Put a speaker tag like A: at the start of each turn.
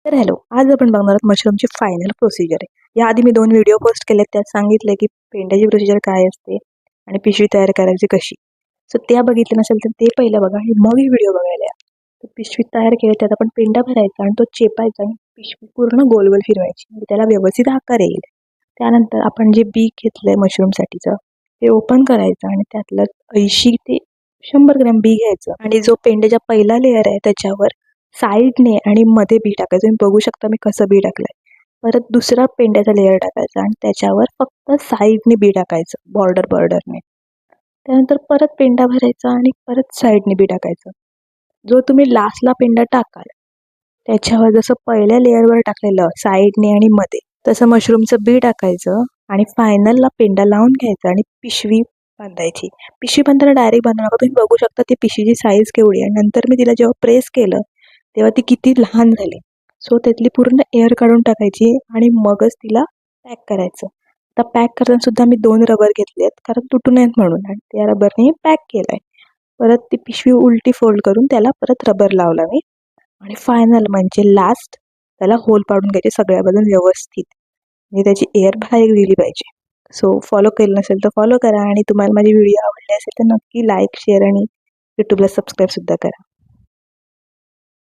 A: तर हॅलो, आज आपण बघणार आहोत मशरूमची फायनल प्रोसिजर आहे. याआधी मी 2 व्हिडिओ पोस्ट केलेत, त्यात सांगितलं की पेंड्याची प्रोसिजर काय असते आणि पिशवी तयार करायची कशी. सो त्या बघितलं नसेल तर ते पहिलं बघा आणि मग ही व्हिडिओ बघायला या. तर पिशवी तयार केली, त्यात आपण पेंडा भरायचा आणि तो चेपायचा आणि पिशवी पूर्ण गोल फिरवायची म्हणजे त्याला व्यवस्थित आकार येईल. त्यानंतर आपण जे बी घेतलंय मशरूमसाठीचं ते ओपन करायचं आणि त्यातलं 80 ते 100 ग्रॅम बी घ्यायचं आणि जो पेंड्याचा पहिला लेअर आहे त्याच्यावर साईडने आणि मध्ये बी टाकायचं. तुम्ही बघू शकता मी कसं बी टाकलंय. परत दुसरा पेंड्याचा लेअर टाकायचा आणि त्याच्यावर फक्त साईडने बी टाकायचं बॉर्डरने. त्यानंतर परत पेंडा भरायचा आणि परत साईडने बी टाकायचं. जो तुम्ही लास्टला पेंडा टाकाल त्याच्यावर जसं पहिल्या लेअरवर टाकलेलं साईडने आणि मध्ये तसं मशरूमचं बी टाकायचं आणि फायनलला पेंडा लावून घ्यायचा आणि पिशवी बांधायची. पिशवी बांधताना डायरेक्ट बांधू नका. तुम्ही बघू शकता ती पिशवीची साईज केवढी आहे. नंतर मी तिला जेव्हा प्रेस केलं तेव्हा ती किती लहान झाली. सो त्यातली पूर्ण एअर काढून टाकायची आणि मगच तिला पॅक करायचं. आता पॅक करताना सुद्धा मी 2 रबर घेतलेत कारण तुटू नयेत म्हणून आणि त्या रबरने पॅक केलंय. परत ती पिशवी उलटी फोल्ड करून त्याला परत रबर लावला मी आणि फायनल म्हणजे लास्ट त्याला होल पाडून घ्यायचे सगळ्या बाजून व्यवस्थित म्हणजे त्याची एअर बाहेर गेली पाहिजे. सो फॉलो केलं नसेल तर फॉलो करा आणि तुम्हाला माझी व्हिडिओ आवडली असेल तर नक्की लाईक, शेअर आणि यूट्यूबला सबस्क्राईब सुद्धा करा.